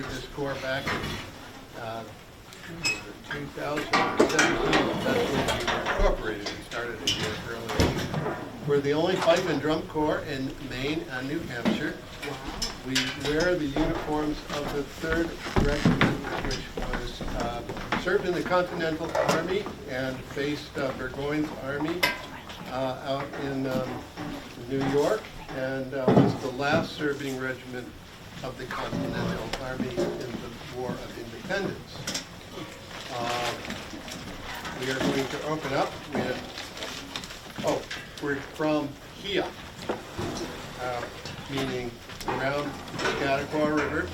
founded this corps back in 2017. That's when we were incorporated. We started a year earlier. We're the only fife and drum corps in Maine and New Hampshire. We wear the uniforms of the 3rd Regiment, which was served in the Continental Army and faced Burgoyne's Army out in New York, and was the last serving regiment of the Continental Army in the War of Independence. We are going to open up with, we're from here, meaning around Piscataqua River,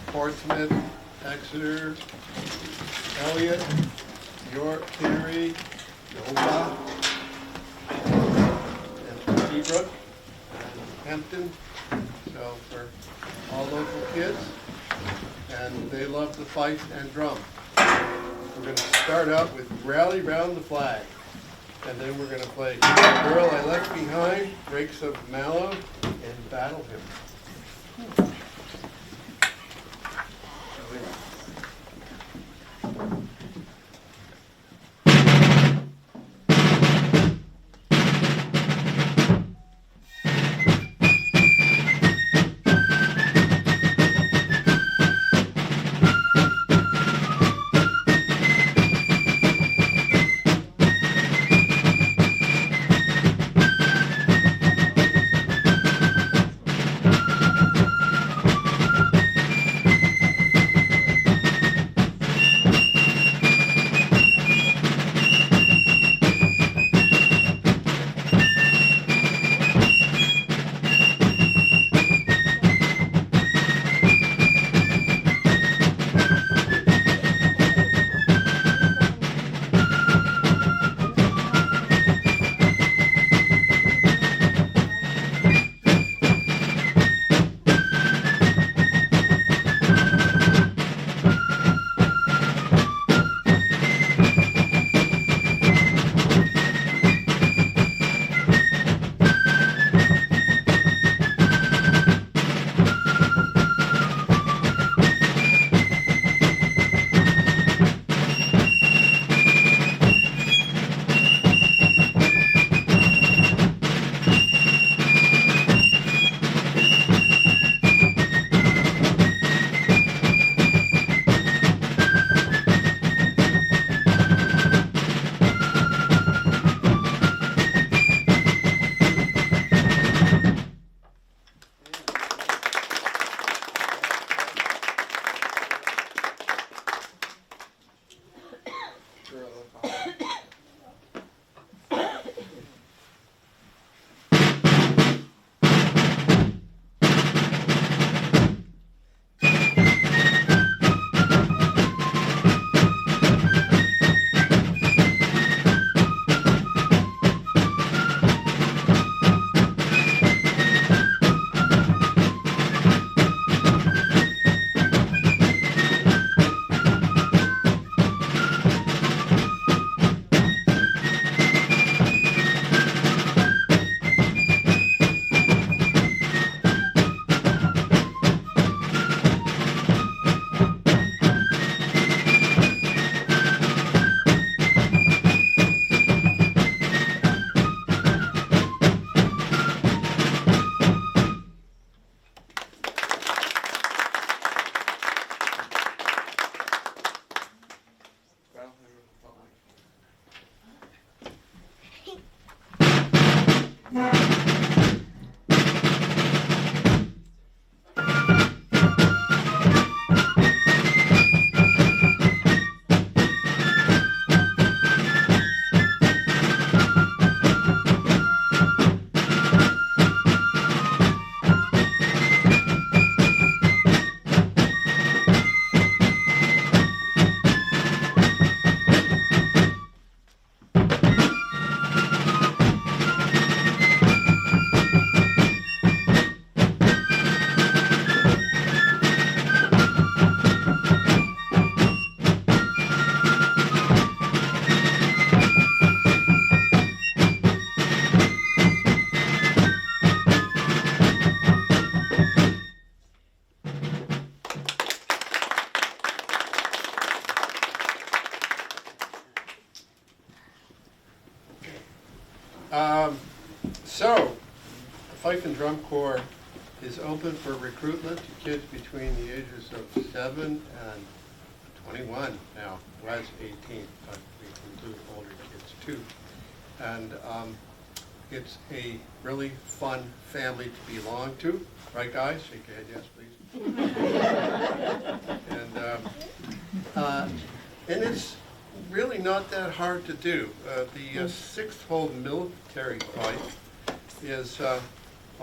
Portsmouth, Exeter, Elliott, York, Kittery, Nova, and Seabrook, and Hampton. So for all local kids, and they love the fife and drum. We're going to start out with Rally Round the Flag, and then we're going to play Girl I Left Behind, Breaks of Mallow, and Battle Hymn. So, the Fife and Drum Corps is open for recruitment to kids between the ages of 7 and 21 now. It was 18, but we include older kids too. And it's a really fun family to belong to. Right, guys? Shake your head, yes, please. And it's really not that hard to do. The 6-hole military fife is, well,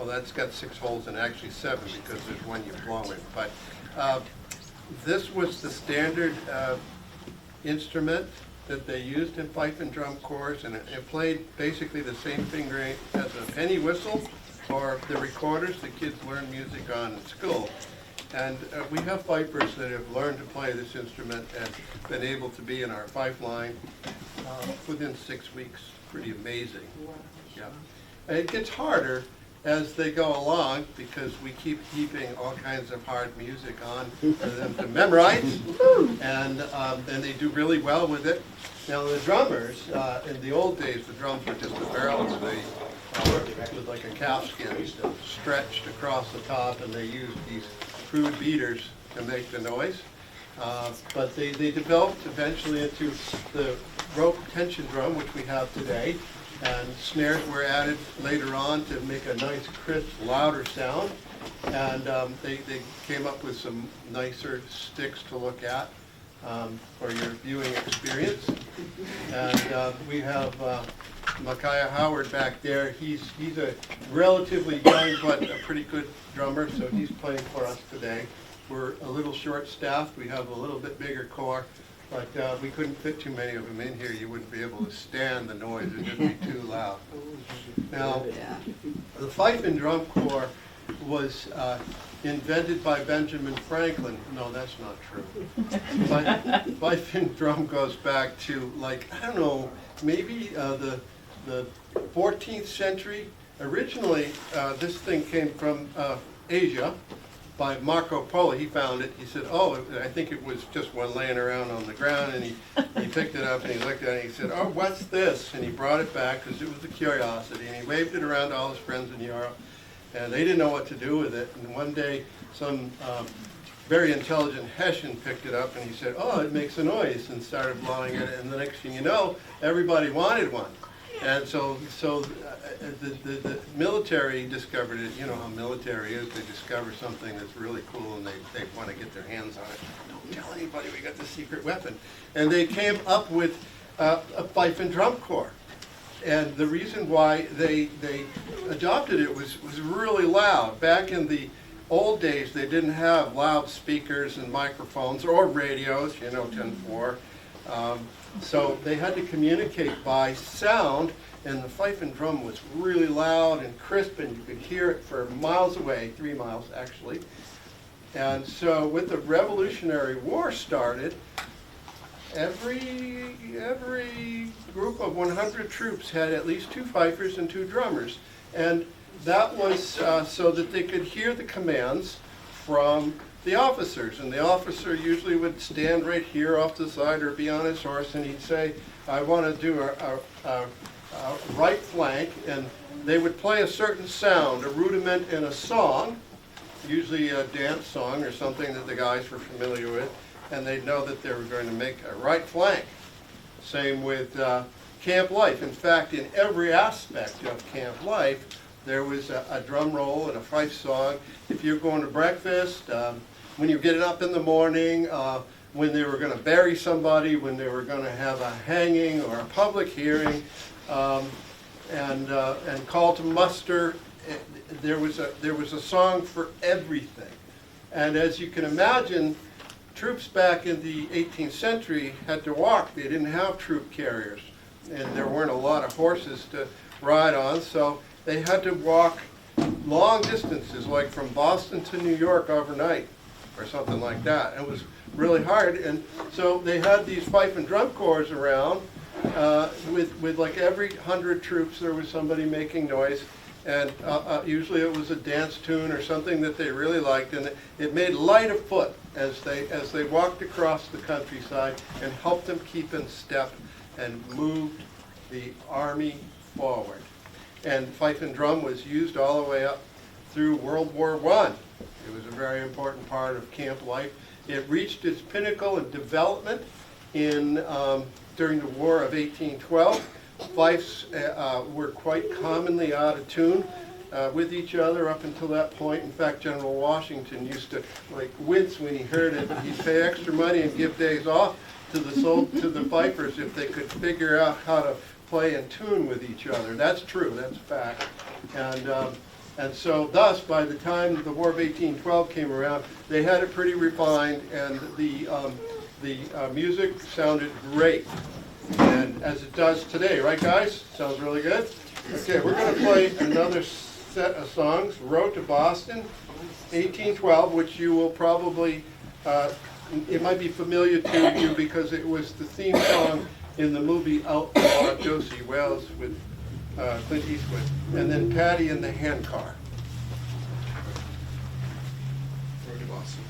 that's got 6 holes and actually 7 because there's one you blow it. But this was the standard instrument that they used in fife and drum corps, and it played basically the same thing as a penny whistle or the recorders the kids learn music on in school. And we have fifers that have learned to play this instrument and been able to be in our fife line within 6 weeks. Pretty amazing. Yeah. And it gets harder as they go along because we keep heaping all kinds of hard music on for them to memorize, and they do really well with it. Now the drummers, in the old days, the drums were just a barrel and they with like a calfskin stretched across the top, and they used these crude beaters to make the noise. But they developed eventually into the rope tension drum, which we have today, and snares were added later on to make a nice, crisp, louder sound. And they came up with some nicer sticks to look at for your viewing experience. And we have Micaiah Howard back there. He's a relatively young but a pretty good drummer, so he's playing for us today. We're a little short-staffed. We have a little bit bigger corps, but we couldn't fit too many of them in here. You wouldn't be able to stand the noise. It'd just be too loud. Now, the Fife and Drum Corps was invented by Benjamin Franklin. No, that's not true. But Fife and Drum goes back to, like, I don't know, maybe the 14th century. Originally, this thing came from Asia by Marco Polo. He found it. He said, oh, I think it was just one laying around on the ground, and he picked it up and he looked at it and he said, oh, what's this? And he brought it back because it was a curiosity, and he waved it around to all his friends in Europe, and they didn't know what to do with it. And one day, some very intelligent Hessian picked it up and he said, oh, it makes a noise, and started blowing it, and the next thing you know, everybody wanted one. And so the military discovered it. You know how military is. They discover something that's really cool and they want to get their hands on it. Don't tell anybody we got the secret weapon. And they came up with a Fife and Drum Corps. And the reason why they adopted it was really loud. Back in the old days, they didn't have loudspeakers and microphones or radios, you know, 10-4. So they had to communicate by sound, and the fife and drum was really loud and crisp, and you could hear it for miles away, 3 miles actually. And so when the Revolutionary War started, every group of 100 troops had at least 2 fifers and 2 drummers. And that was so that they could hear the commands from the officers, and the officer usually would stand right here off the side or be on his horse, and he'd say, I want to do a right flank, and they would play a certain sound, a rudiment in a song, usually a dance song or something that the guys were familiar with, and they'd know that they were going to make a right flank. Same with camp life. In fact, in every aspect of camp life, there was a drum roll and a fife song. If you're going to breakfast, when you're getting up in the morning, when they were going to bury somebody, when they were going to have a hanging or a public hearing, and call to muster, there was a song for everything. And as you can imagine, troops back in the 18th century had to walk. They didn't have troop carriers, and there weren't a lot of horses to ride on, so they had to walk long distances, like from Boston to New York overnight, or something like that. It was really hard, and so they had these fife and drum corps around. With like every 100 troops, there was somebody making noise, and usually it was a dance tune or something that they really liked, and it made light of foot as they walked across the countryside and helped them keep in step and moved the army forward. and fife and drum was used all the way up through World War I. It was a very important part of camp life. It reached its pinnacle in development during the War of 1812. Fifes were quite commonly out of tune with each other up until that point. In fact, General Washington used to wince when he heard it. He'd pay extra money and give days off to the fifers if they could figure out how to play in tune with each other. That's true. That's a fact. And so thus, by the time the War of 1812 came around, they had it pretty refined, and the music sounded great, and as it does today, right guys? Sounds really good? Okay, we're going to play another set of songs, Road to Boston, 1812, which you will probably, it might be familiar to you because it was the theme song in the movie Outlaw Josie Wales with Clint Eastwood, and then Patty in the Handcar. Road to Boston.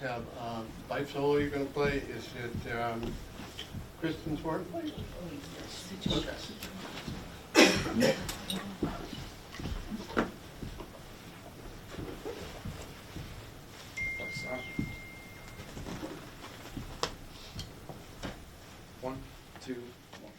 Have fife solo you're going to play. Is it Kristen's part? Okay. One, two, one.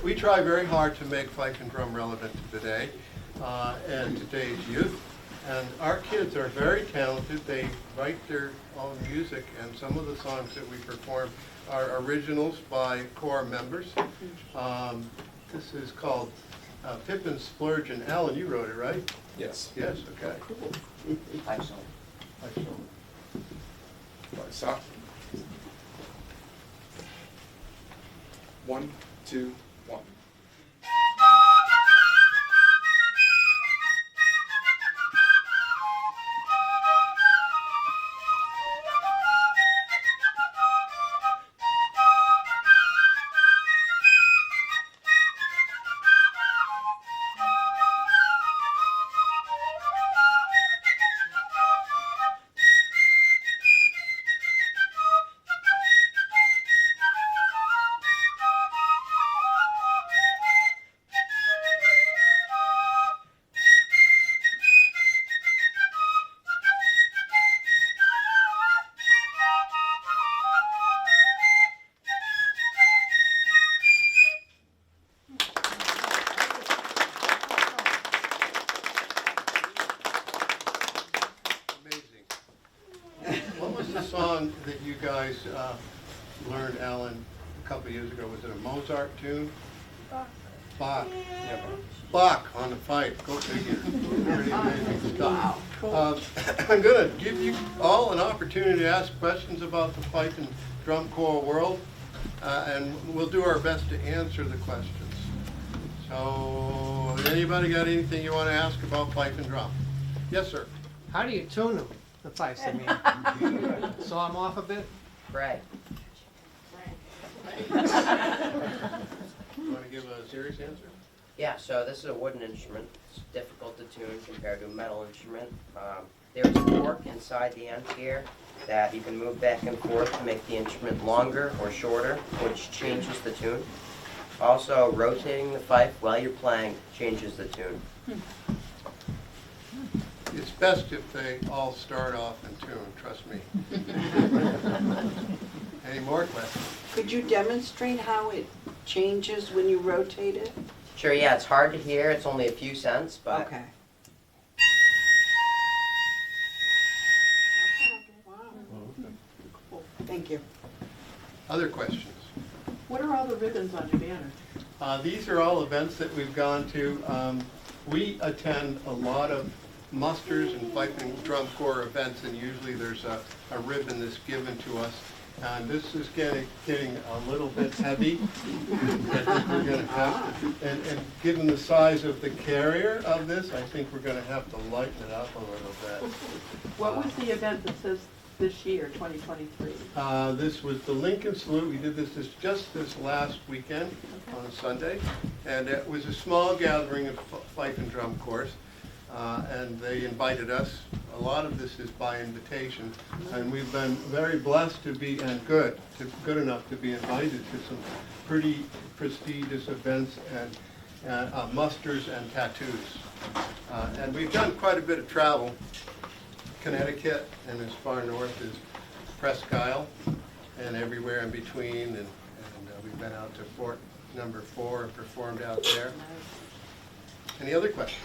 We try very hard to make fife and drum relevant to today and today's youth. And our kids are very talented. They write their own music, and some of the songs that we perform are originals by corps members. This is called Pippin Splurge, and Alan, you wrote it, right? Yes. Yes, okay. Excellent. Excellent. Stop. 1, 2, 1. The song that you guys learned, Alan, a couple of years ago, was it a Mozart tune? Bach. Yeah. Bach on the fife, go figure. Pretty amazing stuff. I'm going to give you all an opportunity to ask questions about the fife and drum corps world, and we'll do our best to answer the questions. So, anybody got anything you want to ask about fife and drum? Yes, sir. How do you tune them, the fifes, I mean? Saw them off a bit? Right. You want to give a serious answer? Yeah, so this is a wooden instrument. It's difficult to tune compared to a metal instrument. There's a fork inside the end here that you can move back and forth to make the instrument longer or shorter, which changes the tune. Also, rotating the fife while you're playing changes the tune. It's best if they all start off in tune, trust me. Any more questions? Could you demonstrate how it changes when you rotate it? Sure, yeah, it's hard to hear. It's only a few cents, but Okay. Wow. Cool. Thank you. Other questions? What are all the ribbons on your banner? These are all events that we've gone to. We attend a lot of musters and fife and drum corps events, and usually there's a ribbon that's given to us. And this is getting a little bit heavy. I think we're going to have to, and given the size of the carrier of this, I think we're going to have to lighten it up a little bit. What was the event that says this year, 2023? This was the Lincoln Salute. We did this just this last weekend on Sunday, and it was a small gathering of fife and drum corps, and they invited us. A lot of this is by invitation, and we've been very blessed to be, and good enough to be invited to some pretty prestigious events and musters and tattoos. And we've done quite a bit of travel. Connecticut, and as far north as Presque Isle, and everywhere in between, and we've been out to Fort number 4 and performed out there. Any other questions?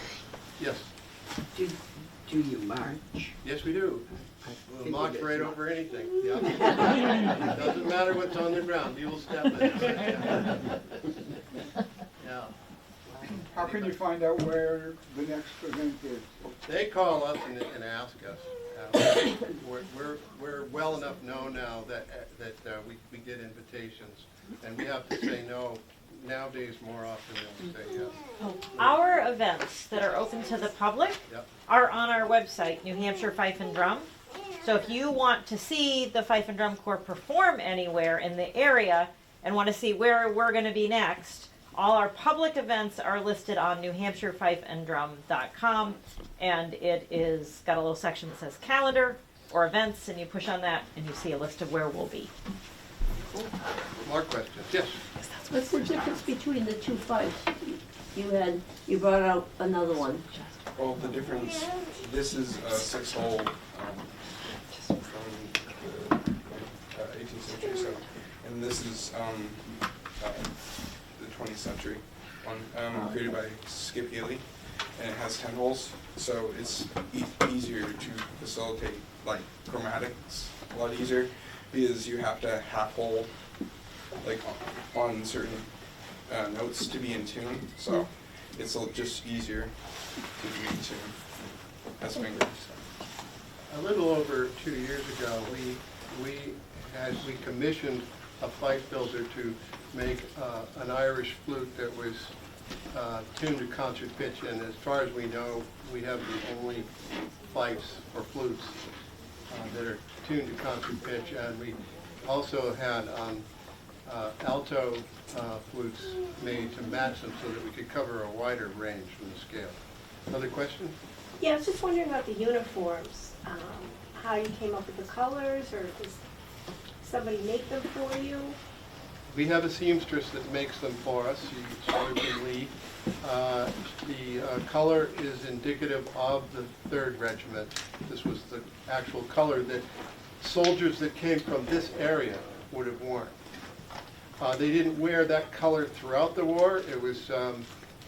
Yes. Do you march? Yes, we do. We'll march right over anything. Yeah. Doesn't matter what's on the ground, you will step in it. Yeah. How can you find out where the next event is? They call us and ask us. We're well enough known now that we get invitations, and we have to say no nowadays more often than we say yes. Our events that are open to the public Yep. are on our website, New Hampshire Fife and Drum. So if you want to see the Fife and Drum Corps perform anywhere in the area and want to see where we're going to be next, all our public events are listed on NewHampshireFifeandDrum.com, and it is got a little section that says calendar or events, and you push on that and you see a list of where we'll be. More questions? Yes. What's the difference between the two fights? You brought out another one. Well, the difference, this is a 6-hole from the 18th century, so, and this is the 20th century one, created by Skip Healy, and it has 10 holes, so it's easier to facilitate like chromatics a lot easier, because you have to half hole like on certain notes to be in tune, so it's just easier to be in tune as fingers. A little over 2 years ago, we commissioned a Fife builder to make an Irish flute that was tuned to concert pitch, and as far as we know, we have the only Fifes or flutes that are tuned to concert pitch, and we also had alto flutes made to match them so that we could cover a wider range from the scale. Other questions? Yeah, I was just wondering about the uniforms, how you came up with the colors, or does somebody make them for you? We have a seamstress that makes them for us. She's Sergeant Lee. The color is indicative of the 3rd Regiment. This was the actual color that soldiers that came from this area would have worn. They didn't wear that color throughout the war. It was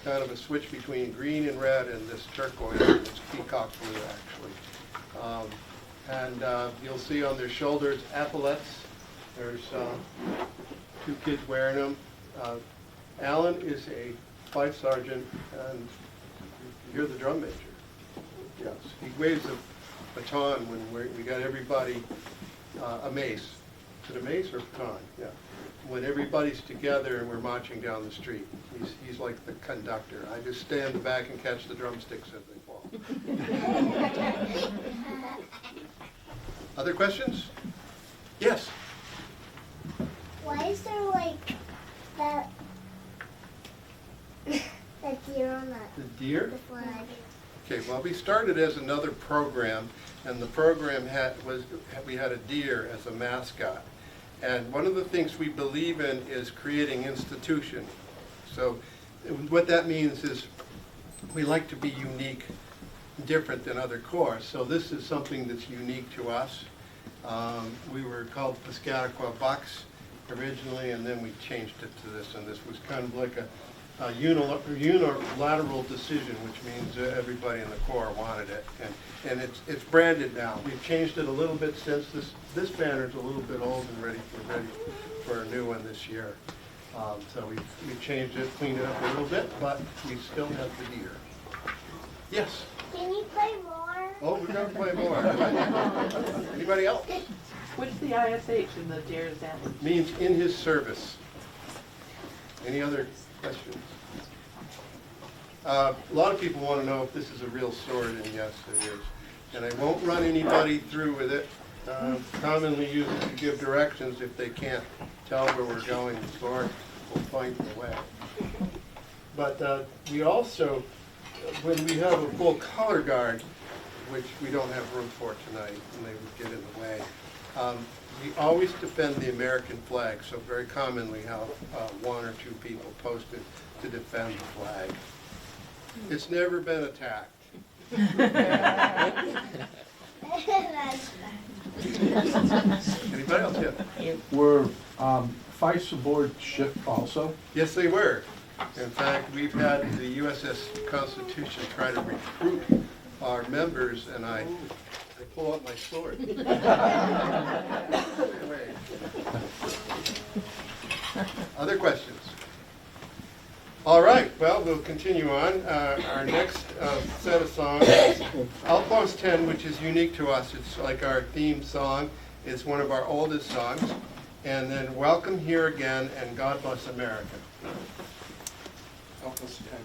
kind of a switch between green and red and this turquoise. It's peacock blue, actually. And you'll see on their shoulders epaulets. There's 2 kids wearing them. Alan is a Fife sergeant, and you're the drum major. Yes, he waves a baton when we got everybody, a mace. Is it a mace or a baton? Yeah. When everybody's together and we're marching down the street, he's like the conductor. I just stand in the back and catch the drumsticks as they fall. Other questions? Yes. Why is there like that deer on The deer? the flag? Okay, well, we started as another program, and the program we had a deer as a mascot. And one of the things we believe in is creating institution. So what that means is we like to be unique, different than other corps. So this is something that's unique to us. We were called Piscataqua Bucks originally, and then we changed it to this, and this was kind of like a unilateral decision, which means everybody in the Corps wanted it, and it's branded now. We've changed it a little bit since this banner's a little bit old and ready for a new one this year. So we've changed it, cleaned it up a little bit, but we still have the deer. Yes? Can you play more? Oh, we're gonna play more. Anybody else? What's the ISH in the deer's antler? Means in his service. Any other questions? A lot of people want to know if this is a real sword, and yes, it is. And I won't run anybody through with it. Commonly used to give directions if they can't tell where we're going. The sword will find the way. But we also, when we have a full color guard, which we don't have room for tonight, and they would get in the way, we always defend the American flag, so very commonly have 1 or 2 people posted to defend the flag. It's never been attacked. Anybody else? Yeah. Were Fifes aboard ship also? Yes, they were. In fact, we've had the USS Constitution try to recruit our members, and I pull out my sword. Other questions? All right, well, we'll continue on. Our next set of songs is Outpost 10, which is unique to us. It's like our theme song. It's one of our oldest songs. And then Welcome Here Again and God Bless America. Outpost 10.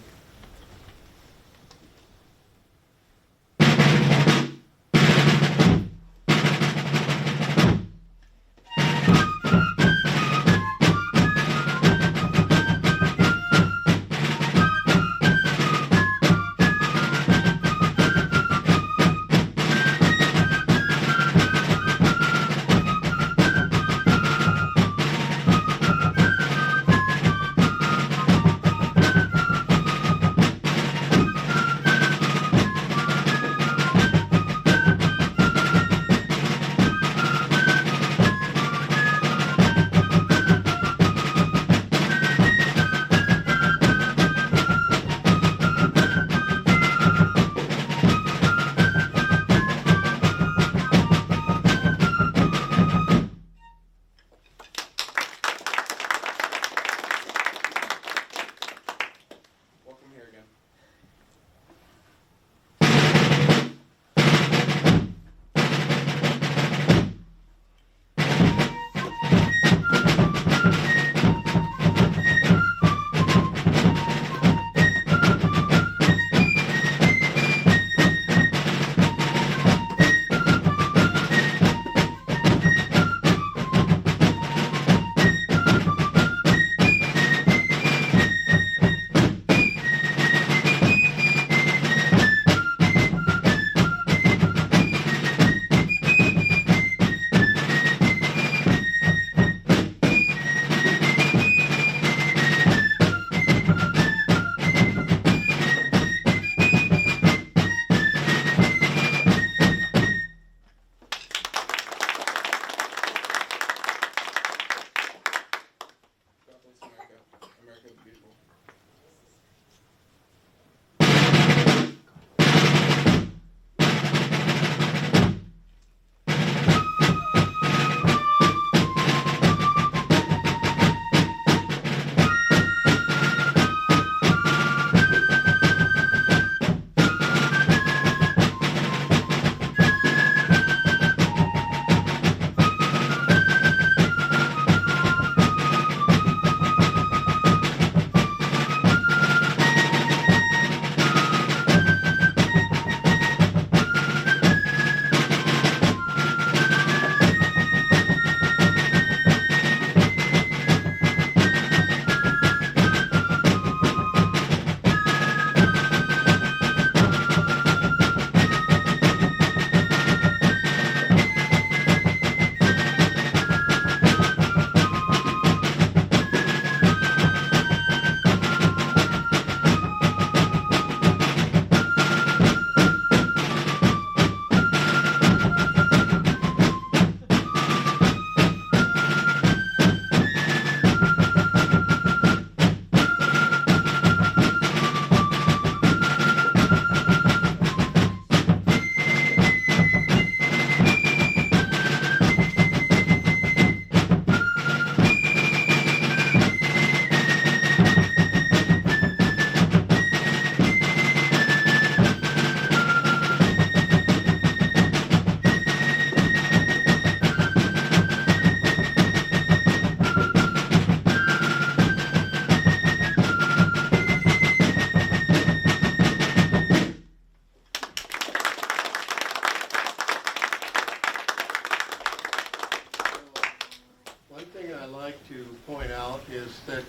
I like to point out is that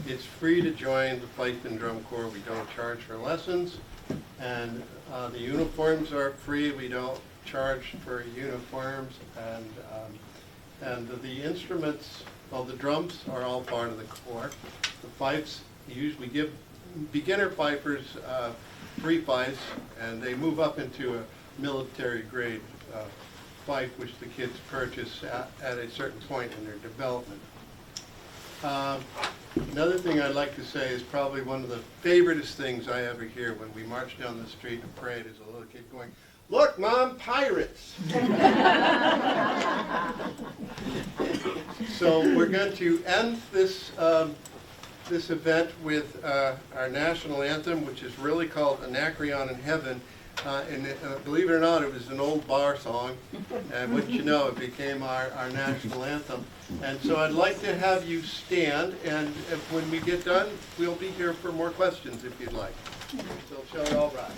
it's free to join the Fife and Drum Corps. We don't charge for lessons. And the uniforms are free. We don't charge for uniforms. And the instruments, well, the drums are all part of the corps. The fifes, we give beginner fifers free fifes, and they move up into a military grade fife, which the kids purchase at a certain point in their development. Another thing I'd like to say is probably one of the favoriteest things I ever hear when we march down the street and parade is a little kid going, "Look, Mom, pirates!" So we're going to end this this event with our national anthem, which is really called Anacreon in Heaven. And believe it or not, it was an old bar song, and wouldn't you know, it became our national anthem. And so I'd like to have you stand, and when we get done, we'll be here for more questions if you'd like. So shall we all rise?